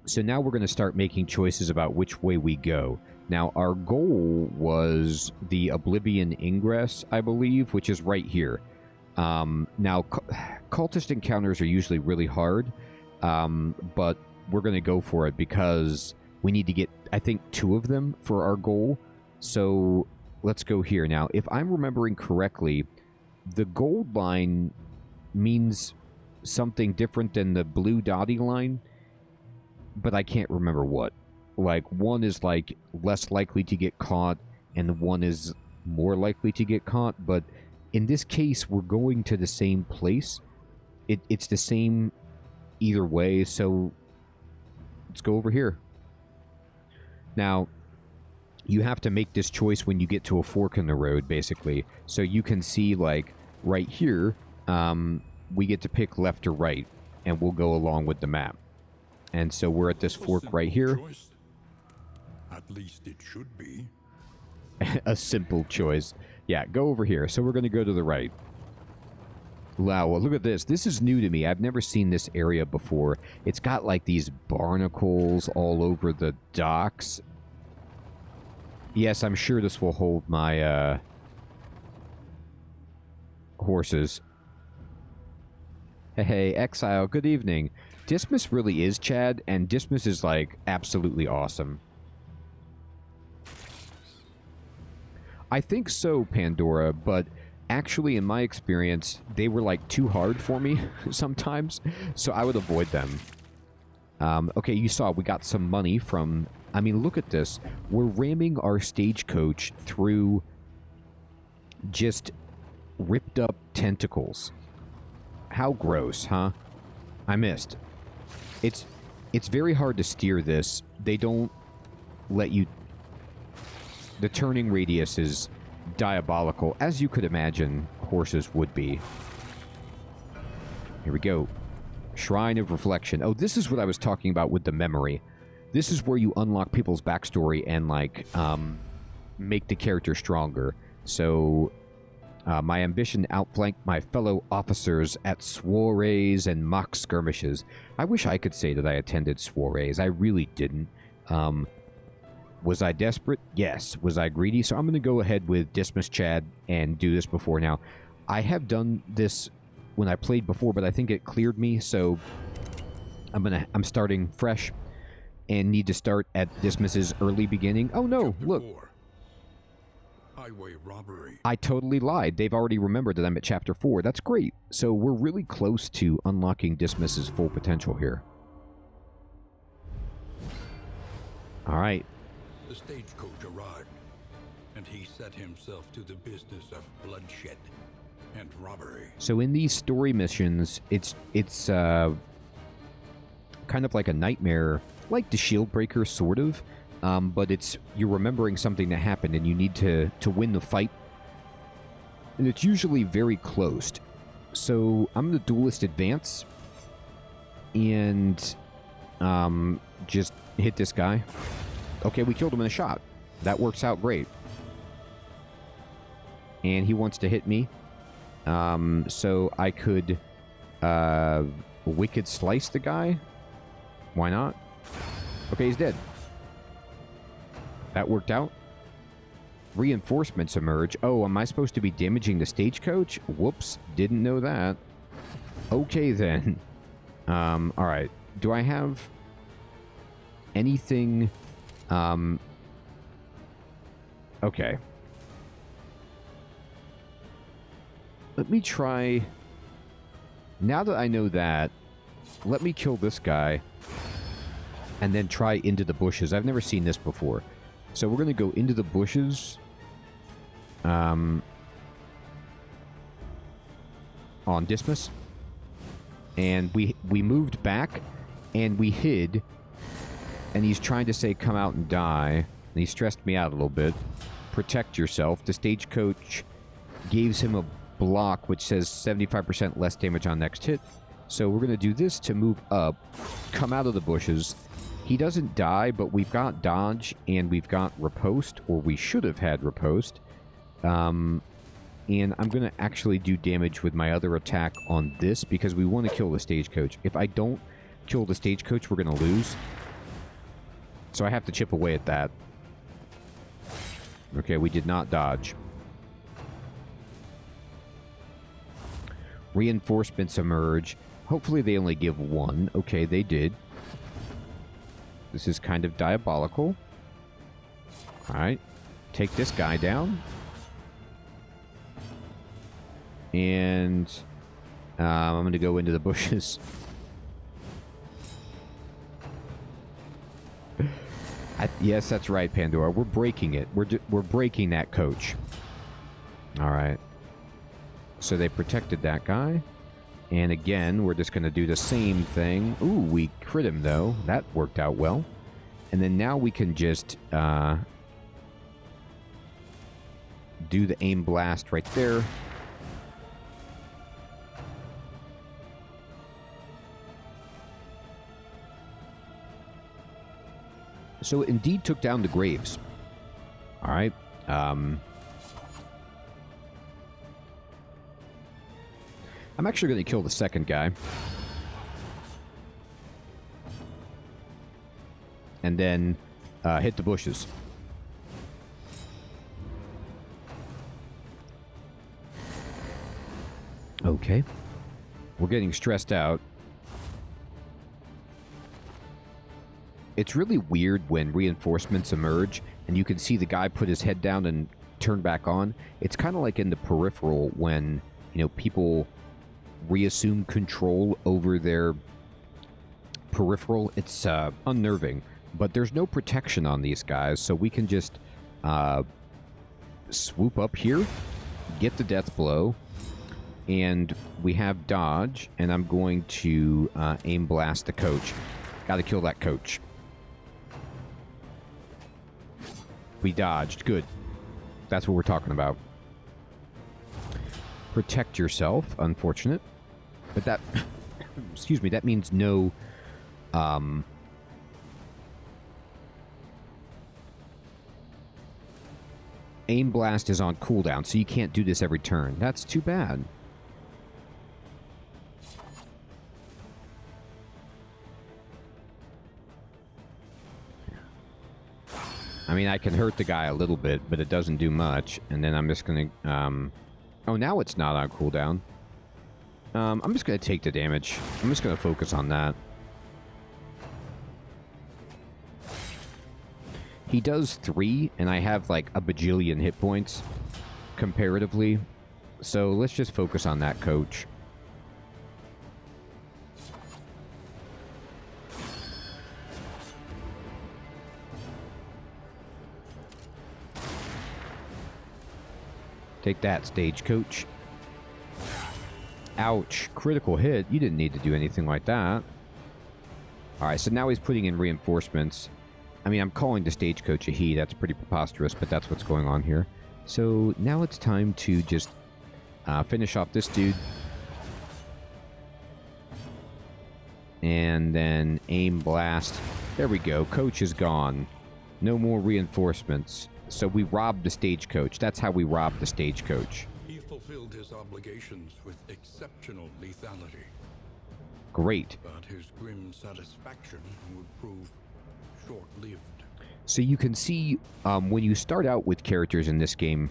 So now we're going to start making choices about which way we go. Now, our goal was the Oblivion Ingress, I believe, which is right here. Now, cultist encounters are usually really hard, but we're going to go for it because we need to get, I think, 2 of them for our goal. So let's go here. Now, if I'm remembering correctly, the gold line means something different than the blue dotty line, but I can't remember what. Like, one is, like, less likely to get caught, and one is more likely to get caught, but in this case, we're going to the same place. It's the same either way, so let's go over here. Now, you have to make this choice when you get to a fork in the road, basically. So you can see, like, right here, we get to pick left or right, and we'll go along with the map. And so we're at this fork right here. Choice. At least it should be. A simple choice. Yeah, go over here. So we're going to go to the right. Wow, well, look at this. This is new to me. I've never seen this area before. It's got, like, these barnacles all over the docks. Yes, I'm sure this will hold my, horses. Hey, Exile, good evening. Dismas really is Chad, and Dismas is, like, absolutely awesome. I think so, Pandora, but actually, in my experience, they were, like, too hard for me sometimes, so I would avoid them. Okay, you saw we got some money from... I mean, look at this. We're ramming our stagecoach through just ripped up tentacles. How gross, huh? I missed. It's very hard to steer this. They don't let you... The turning radius is diabolical, as you could imagine horses would be. Here we go. Shrine of Reflection. Oh, this is what I was talking about with the memory. This is where you unlock people's backstory and, like, make the character stronger. So, my ambition outflanked my fellow officers at soirees and mock skirmishes. I wish I could say that I attended soirees. I really didn't. Was I desperate? Yes. Was I greedy? So I'm going to go ahead with Dismas Chad and do this before. Now, I have done this when I played before, but I think it cleared me, so I'm starting fresh and need to start at Dismas's early beginning. Oh no, look. Highway robbery. I totally lied. They've already remembered that I'm at Chapter 4. That's great. So we're really close to unlocking Dismas's full potential here. All right. The stagecoach arrived, and he set himself to the business of bloodshed and robbery. So in these story missions, it's kind of like a nightmare, like the Shieldbreaker, sort of. But you're remembering something that happened, and you need to win the fight. And it's usually very close. So I'm the Duelist Advance, and just hit this guy. Okay, we killed him in a shot. That works out great. And he wants to hit me. So I could Wicked Slice the guy. Why not? Okay, he's dead. That worked out. Reinforcements emerge. Oh, am I supposed to be damaging the stagecoach? Whoops, didn't know that. Okay, then. Alright. Do I have anything... Okay. Let me try... Now that I know that, let me kill this guy and then try into the bushes. I've never seen this before. So we're going to go into the bushes on Dismas. And we moved back and we hid. And he's trying to say, come out and die. And he stressed me out a little bit. Protect yourself. The stagecoach gives him a block which says 75% less damage on next hit. So we're going to do this to move up, come out of the bushes. He doesn't die, but we've got dodge and we've got riposte, or we should have had riposte. And I'm going to actually do damage with my other attack on this because we want to kill the stagecoach. If I don't kill the stagecoach, we're going to lose. So I have to chip away at that. Okay, we did not dodge. Reinforcements emerge. Hopefully they only give one. Okay, they did. This is kind of diabolical. Alright. Take this guy down. And I'm going to go into the bushes. Yes, that's right, Pandora. We're breaking it. We're breaking that coach. Alright. So they protected that guy. And again, we're just going to do the same thing. Ooh, we crit him, though. That worked out well. And then now we can just do the aim blast right there. So it indeed took down the Graves. All right. I'm actually going to kill the second guy. And then hit the bushes. Okay. We're getting stressed out. It's really weird when reinforcements emerge and you can see the guy put his head down and turn back on. It's kind of like in the peripheral when, you know, people reassume control over their peripheral. It's unnerving. But there's no protection on these guys, so we can just swoop up here, get the death blow, and we have dodge, and I'm going to aim blast the coach. Gotta kill that coach. We dodged. Good. That's what we're talking about. Protect yourself. Unfortunate. But that... excuse me. That means no... aim blast is on cooldown, so you can't do this every turn. That's too bad. I mean, I can hurt the guy a little bit, but it doesn't do much. And then I'm just going to... oh, now it's not on cooldown. I'm just going to take the damage. I'm just going to focus on that. He does 3, and I have like a bajillion hit points, comparatively. So let's just focus on that coach. Take that, stagecoach. Ouch. Critical hit. You didn't need to do anything like that. Alright, so now he's putting in reinforcements. I mean, I'm calling the stagecoach a he. That's pretty preposterous, but that's what's going on here. So now it's time to just finish off this dude. And then aim blast. There we go. Coach is gone. No more reinforcements. So we robbed the stagecoach. That's how we robbed the stagecoach. He fulfilled his obligations with exceptional lethality. Great. But his grim satisfaction would prove short-lived. So you can see when you start out with characters in this game,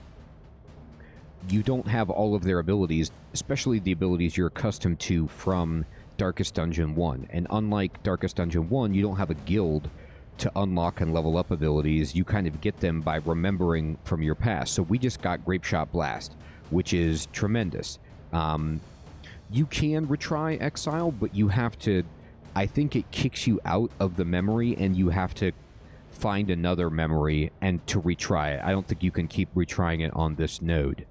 you don't have all of their abilities, especially the abilities you're accustomed to from Darkest Dungeon 1. And unlike Darkest Dungeon 1, you don't have a guild to unlock and level up abilities. You kind of get them by remembering from your past. So we just got Grape Shot Blast, which is tremendous. You can retry Exile, but you have to... I think it kicks you out of the memory, and you have to find another memory and to retry it. I don't think you can keep retrying it on this node.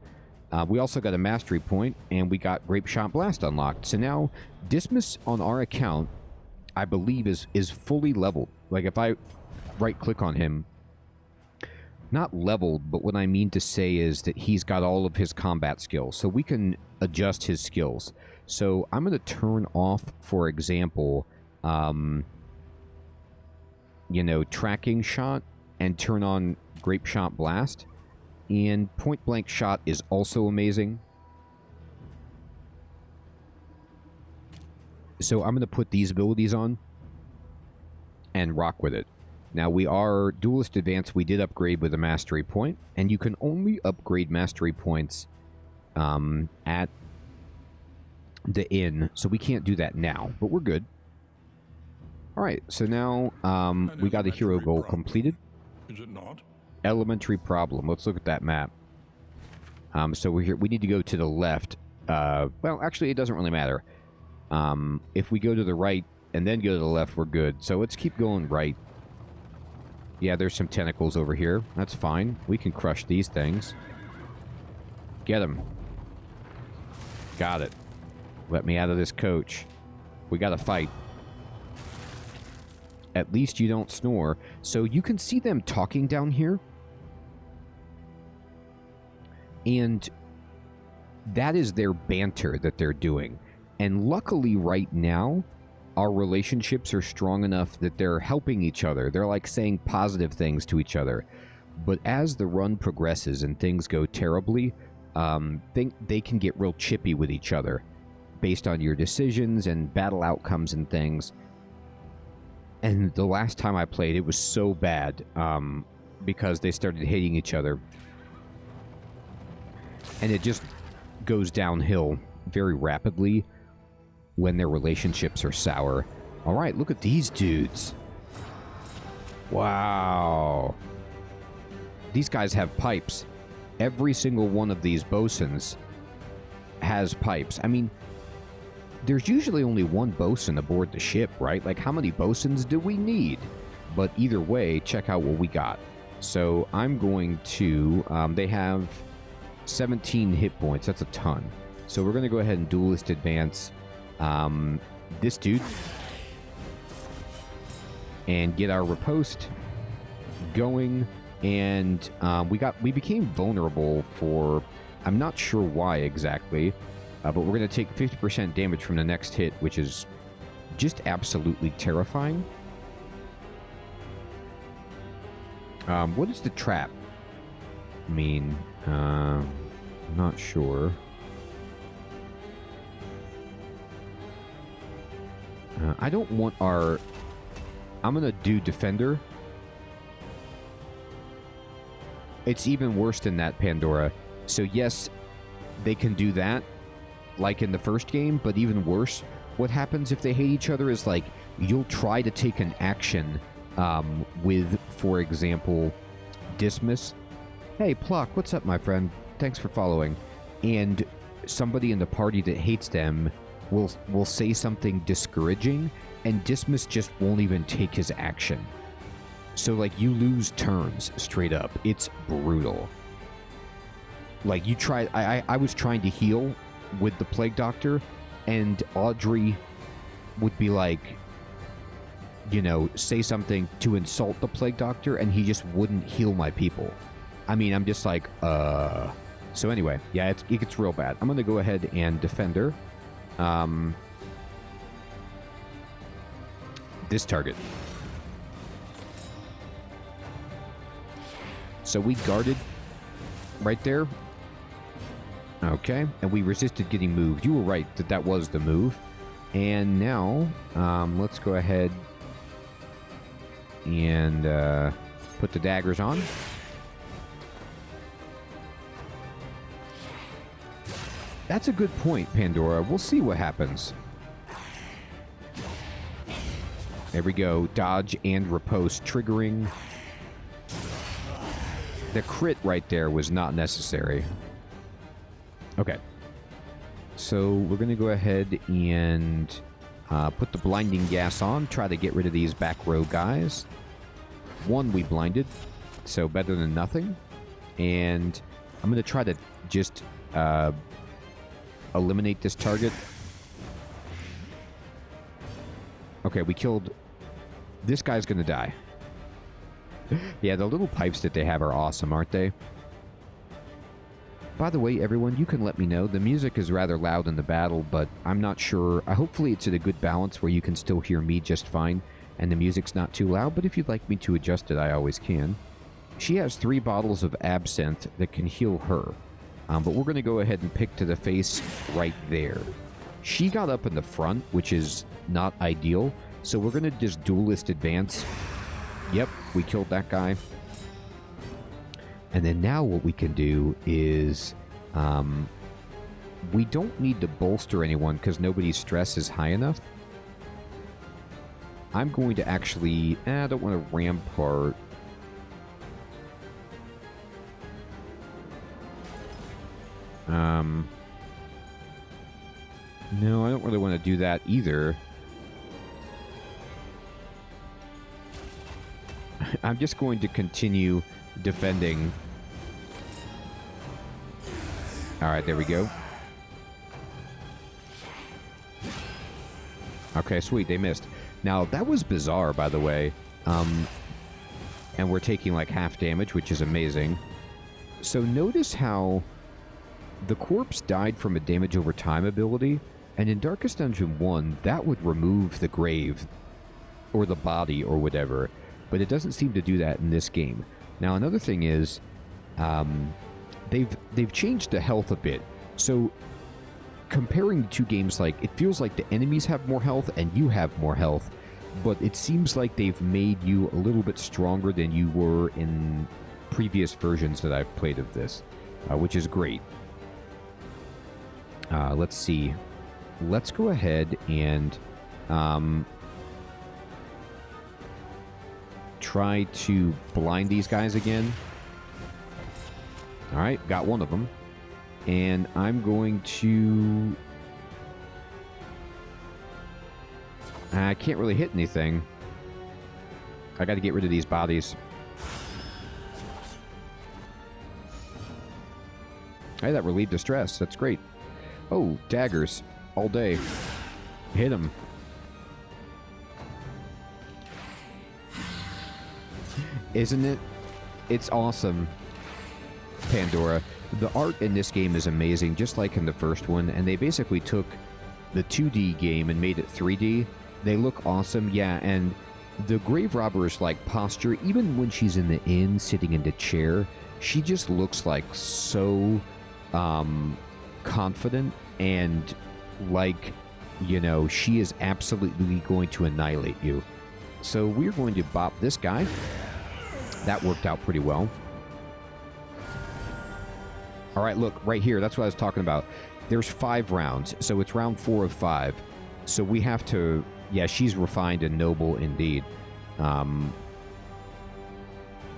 We also got a mastery point, and we got Grape Shot Blast unlocked. So now, Dismas on our account, I believe, is fully leveled. Like, if I right-click on him, not leveled, but what I mean to say is that he's got all of his combat skills. So we can adjust his skills. So I'm going to turn off, for example, you know, tracking shot, and turn on Grape Shot Blast. And point blank shot is also amazing. So I'm going to put these abilities on and rock with it. Now, we are Duelist Advance. We did upgrade with a mastery point, and you can only upgrade mastery points at the inn, so we can't do that now, but we're good. All right, so now we got a hero goal completed. Is it not? Elementary problem. Let's look at that map. So we're here. We need to go to the left. Well, actually, it doesn't really matter. If we go to the right and then go to the left, we're good. So let's keep going right. Yeah, there's some tentacles over here. That's fine. We can crush these things. Get them. Got it. Let me out of this coach. We got to fight. At least you don't snore. So you can see them talking down here. And that is their banter that they're doing. And luckily right now, our relationships are strong enough that they're helping each other. They're like saying positive things to each other. But as the run progresses and things go terribly, they can get real chippy with each other based on your decisions and battle outcomes and things. And the last time I played, it was so bad because they started hating each other. And it just goes downhill very rapidly when their relationships are sour. All right, look at these dudes. Wow. These guys have pipes. Every single one of these bosuns has pipes. I mean, there's usually only one bosun aboard the ship, right? Like, how many bosuns do we need? But either way, check out what we got. So I'm going to... they have 17 hit points. That's a ton. So we're going to go ahead and Duelist Advance this dude and get our riposte going. And we became vulnerable for... I'm not sure why exactly. But we're going to take 50% damage from the next hit, which is just absolutely terrifying. What is the trap mean? I'm not sure. I don't want our... I'm going to do Defender. It's even worse than that, Pandora. So yes, they can do that, like in the first game, but even worse, what happens if they hate each other is, like, you'll try to take an action with, for example, Dismiss. Hey, Pluck, what's up, my friend? Thanks for following. And somebody in the party that hates them will say something discouraging, and Dismiss just won't even take his action. So, like, you lose turns straight up. It's brutal. Like, you try... I was trying to heal with the Plague Doctor, and Audrey would be like, you know, say something to insult the Plague Doctor, and he just wouldn't heal my people. I mean, I'm just like, So anyway, yeah, it gets real bad. I'm going to go ahead and Defender. This target. So we guarded right there. Okay, and we resisted getting moved. You were right that was the move. And now, let's go ahead and put the daggers on. That's a good point, Pandora. We'll see what happens. There we go. Dodge and riposte triggering. The crit right there was not necessary. Okay. So we're going to go ahead and put the blinding gas on. Try to get rid of these back row guys. One we blinded, so better than nothing. And I'm going to try to just eliminate this target. Okay, we killed... This guy's going to die. Yeah, the little pipes that they have are awesome, aren't they? By the way, everyone, you can let me know. The music is rather loud in the battle, but I'm not sure. Hopefully it's at a good balance where you can still hear me just fine, and the music's not too loud, but if you'd like me to adjust it, I always can. She has 3 bottles of absinthe that can heal her, but we're going to go ahead and pick to the face right there. She got up in the front, which is not ideal, so we're going to just Duelist Advance Yep, we killed that guy. And then now what we can do is... we don't need to bolster anyone because nobody's stress is high enough. I'm going to actually... I don't want to rampart. No, I don't really want to do that either. I'm just going to continue defending. Alright, there we go. Okay, sweet, they missed. Now, that was bizarre, by the way. And we're taking like half damage, which is amazing. So notice how the corpse died from a damage over time ability, and in Darkest Dungeon 1, that would remove the grave, or the body, or whatever. But it doesn't seem to do that in this game. Now, another thing is, they've changed the health a bit. So, comparing the two games, like, it feels like the enemies have more health and you have more health, but it seems like they've made you a little bit stronger than you were in previous versions that I've played of this, which is great. Let's see. Let's go ahead and try to blind these guys again. Alright, got one of them. And I'm going to... I can't really hit anything. I got to get rid of these bodies. Hey, that relieved the stress. That's great. Oh, daggers. All day. Hit him. Isn't it? It's awesome. Pandora. The art in this game is amazing, just like in the first one, and they basically took the 2D game and made it 3D. They look awesome, yeah, and the grave robber's like posture, even when she's in the inn sitting in the chair, she just looks like so confident and like, you know, she is absolutely going to annihilate you. So we're going to bop this guy. That worked out pretty well. All right, look, right here. That's what I was talking about. There's 5 rounds, so it's round 4 of 5. So we have to... Yeah, she's refined and noble indeed.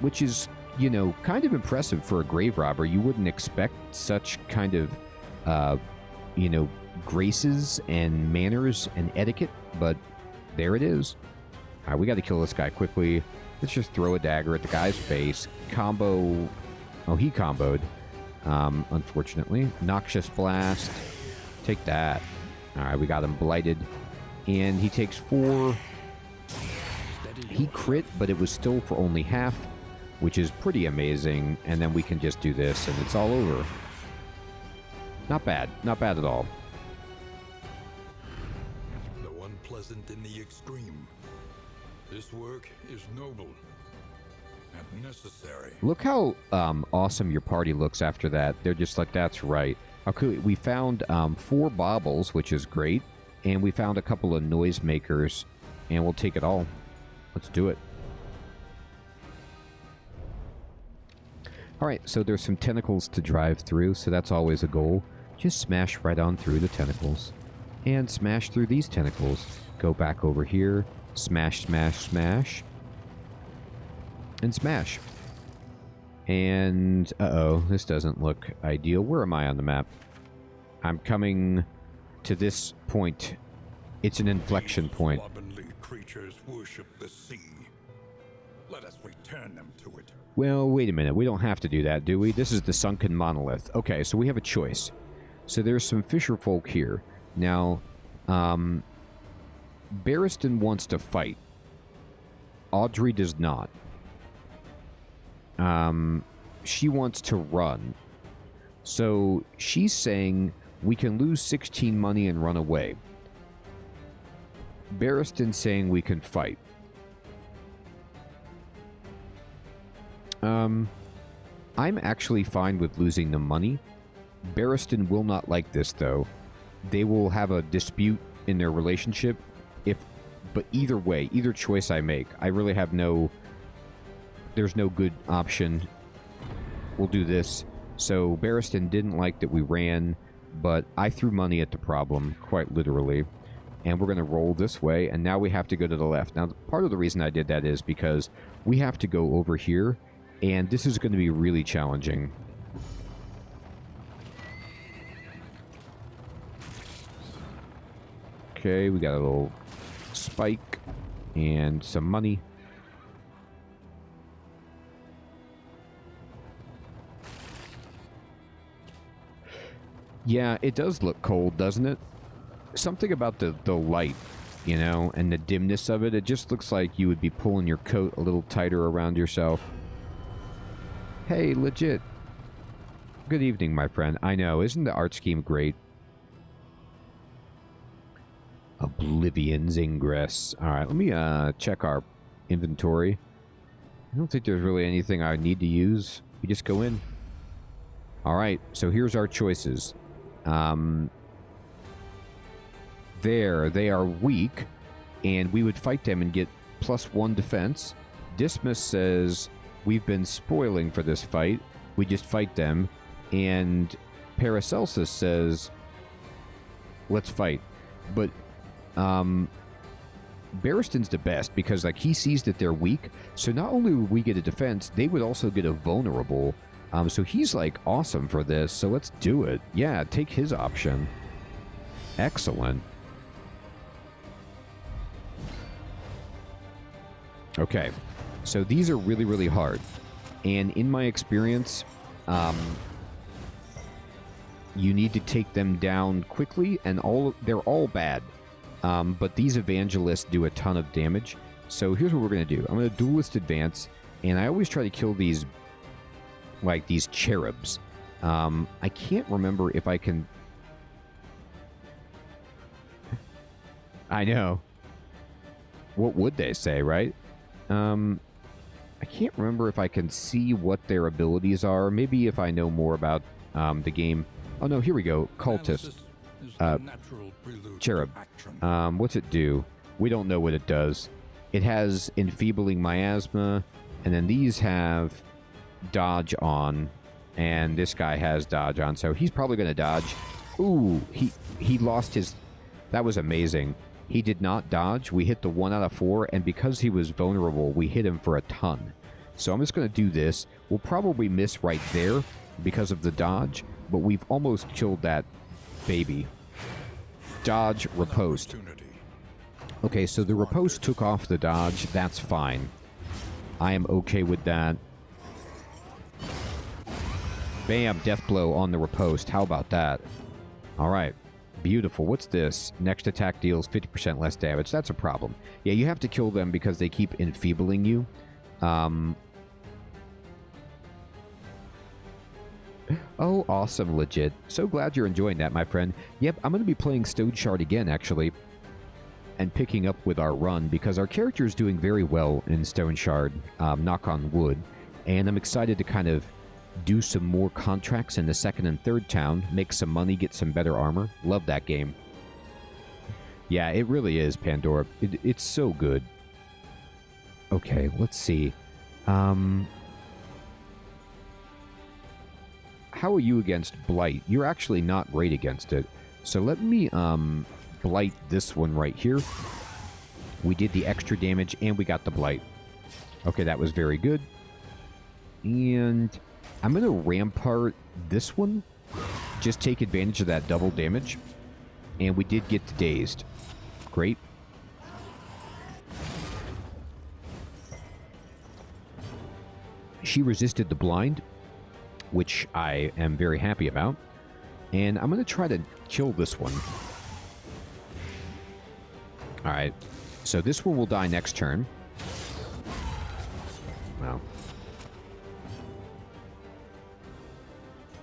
Which is, you know, kind of impressive for a grave robber. You wouldn't expect such kind of, you know, graces and manners and etiquette, but there it is. All right, we got to kill this guy quickly. Let's just throw a dagger at the guy's face. Combo... Oh, he comboed. Unfortunately. Noxious Blast. Take that. Alright, we got him blighted. And he takes 4. He crit, but it was still for only half, which is pretty amazing. And then we can just do this, and it's all over. Not bad. Not bad at all. Though unpleasant in the extreme, this work is noble and necessary. Look how awesome your party looks after that. They're just like, that's right. Okay, we found 4 baubles, which is great. And we found a couple of noisemakers. And we'll take it all. Let's do it. Alright, so there's some tentacles to drive through, so that's always a goal. Just smash right on through the tentacles. And smash through these tentacles. Go back over here. Smash, smash, smash. And smash. And, uh-oh, this doesn't look ideal. Where am I on the map? I'm coming to this point. It's an inflection point. Slovenly creatures worship the sea. Let us return them to it. Well, wait a minute. We don't have to do that, do we? This is the sunken monolith. Okay, so we have a choice. So there's some fisher folk here. Now, Barristan wants to fight. Audrey does not. She wants to run. So she's saying we can lose 16 money and run away. Barristan saying we can fight. I'm actually fine with losing the money. Barristan will not like this, though. They will have a dispute in their relationship. But either way, either choice I make, I really have no there's no good option. We'll do this. So Barristan didn't like that we ran, but I threw money at the problem, quite literally. And we're going to roll this way, and now we have to go to the left. Now, part of the reason I did that is because we have to go over here, and this is going to be really challenging. Okay, we got a little spike and some money. Yeah, it does look cold, doesn't it? Something about the light, you know, and the dimness of it. It just looks like you would be pulling your coat a little tighter around yourself. Hey, legit. Good evening, my friend. I know, isn't the art scheme great? Oblivion's Ingress. Alright, let me check our inventory. I don't think there's really anything I need to use. We just go in. Alright, so here's our choices. There, they are weak, and we would fight them and get +1 defense. Dismas says, we've been spoiling for this fight. We just fight them. And Paracelsus says, let's fight. But Barristan's the best because, like, he sees that they're weak. So not only would we get a defense, they would also get a vulnerable. So he's, like, awesome for this. So let's do it. Yeah, take his option. Excellent. Okay. So these are really, really hard. And in my experience, you need to take them down quickly, and they're all bad. But these evangelists do a ton of damage. So here's what we're going to do. I'm going to duelist advance, and I always try to kill these, like, these cherubs. I can't remember if I can... I know. What would they say, right? I can't remember if I can see what their abilities are. Maybe if I know more about the game. Oh, no, here we go. Cultist. Cherub. What's it do? We don't know what it does. It has enfeebling miasma, and then these have dodge on, and this guy has dodge on, so he's probably going to dodge. Ooh, he lost his... That was amazing. He did not dodge. We hit the 1 out of 4, and because he was vulnerable, we hit him for a ton. So I'm just going to do this. We'll probably miss right there because of the dodge, but we've almost killed that baby. Dodge, riposte. Okay, so the riposte took off the dodge. That's fine. I am okay with that. Bam, death blow on the riposte. How about that? All right. Beautiful. What's this? Next attack deals 50% less damage. That's a problem. Yeah, you have to kill them because they keep enfeebling you. Oh, awesome, legit. So glad you're enjoying that, my friend. Yep, I'm going to be playing Stone Shard again, actually, and picking up with our run because our character is doing very well in Stone Shard, knock on wood, and I'm excited to kind of do some more contracts in the 2nd and 3rd town, make some money, get some better armor. Love that game. Yeah, it really is, Pandora. It's so good. Okay, let's see. How are you against Blight? You're actually not great against it. So let me Blight this one right here. We did the extra damage, and we got the Blight. Okay, that was very good. And I'm going to Rampart this one. Just take advantage of that double damage. And we did get the Dazed. Great. She resisted the blind, which I am very happy about. And I'm going to try to kill this one. Alright. So this one will die next turn. Wow.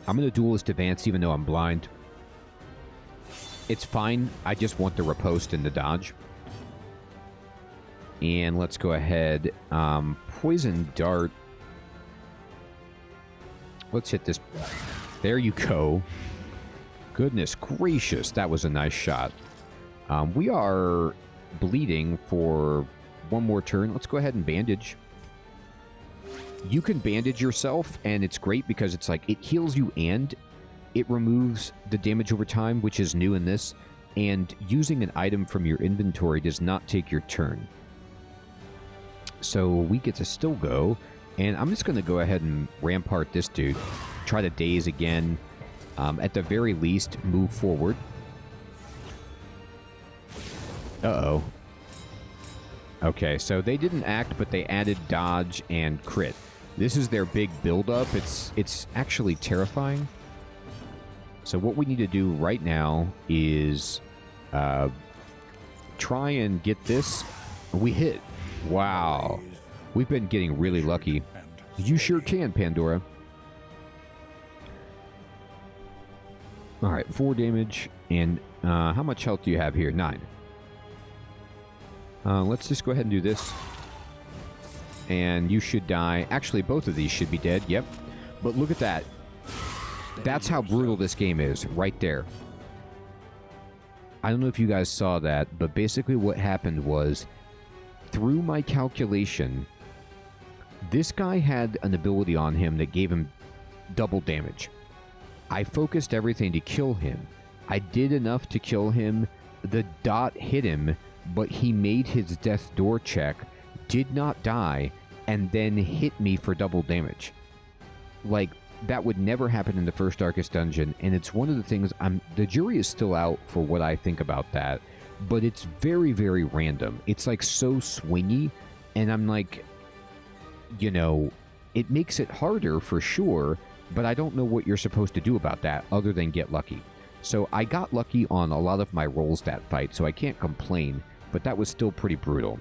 I'm going to duelist advance even though I'm blind. It's fine. I just want the riposte and the dodge. And let's go ahead. Poison Dart. Let's hit this. There you go. Goodness gracious. That was a nice shot. We are bleeding for one more turn. Let's go ahead and bandage. You can bandage yourself, and it's great because it's like it heals you and it removes the damage over time, which is new in this. And using an item from your inventory does not take your turn. So we get to still go, and I'm just going to go ahead and rampart this dude. Try to daze again. At the very least, move forward. Uh-oh. Okay, so they didn't act, but they added dodge and crit. This is their big build-up. It's actually terrifying. So what we need to do right now is try and get this. We hit. Wow. We've been getting really lucky. You sure can, Pandora. All right, 4 damage. And how much health do you have here? 9. Let's just go ahead and do this. And you should die. Actually, both of these should be dead. Yep. But look at that. That's how brutal this game is, right there. I don't know if you guys saw that, but basically what happened was, through my calculation, this guy had an ability on him that gave him double damage. I focused everything to kill him. I did enough to kill him. The dot hit him, but he made his death door check, did not die, and then hit me for double damage. Like, that would never happen in the first Darkest Dungeon, and it's one of the things the jury is still out for what I think about that, but it's very, very random. It's like so swingy, and I'm like, you know, it makes it harder for sure, but I don't know what you're supposed to do about that other than get lucky. So I got lucky on a lot of my rolls that fight, so I can't complain, but that was still pretty brutal.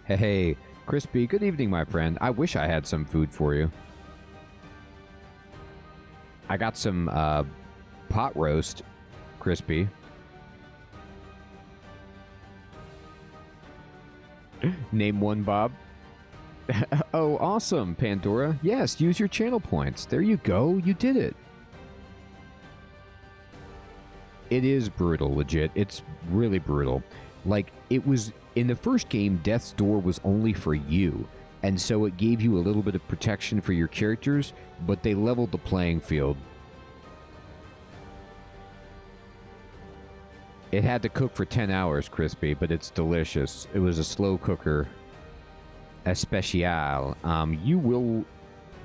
Hey, Crispy, good evening, my friend. I wish I had some food for you. I got some pot roast, Crispy. Name one, Bob. Oh, awesome, Pandora. Yes, use your channel points. There you go. You did it. It is brutal, legit. It's really brutal. Like, it was... In the first game, Death's Door was only for you, and so it gave you a little bit of protection for your characters, but they leveled the playing field. It had to cook for 10 hours, Crispy, but it's delicious. It was a slow cooker. Especial. You will...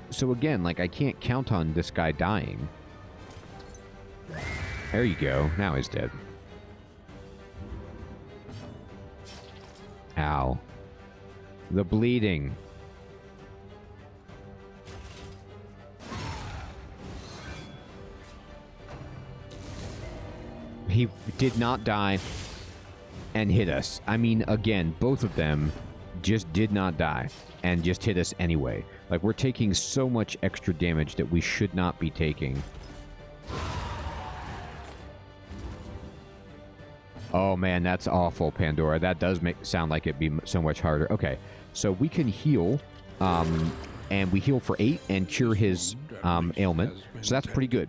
So again, like, I can't count on this guy dying. There you go. Now he's dead. Ow. The bleeding. He did not die and hit us. I mean, again, both of them just did not die and just hit us anyway. Like, we're taking so much extra damage that we should not be taking. Oh man, that's awful, Pandora. That does sound like it'd be so much harder. Okay, so we can heal, and we heal for 8 and cure his ailment. So that's pretty good.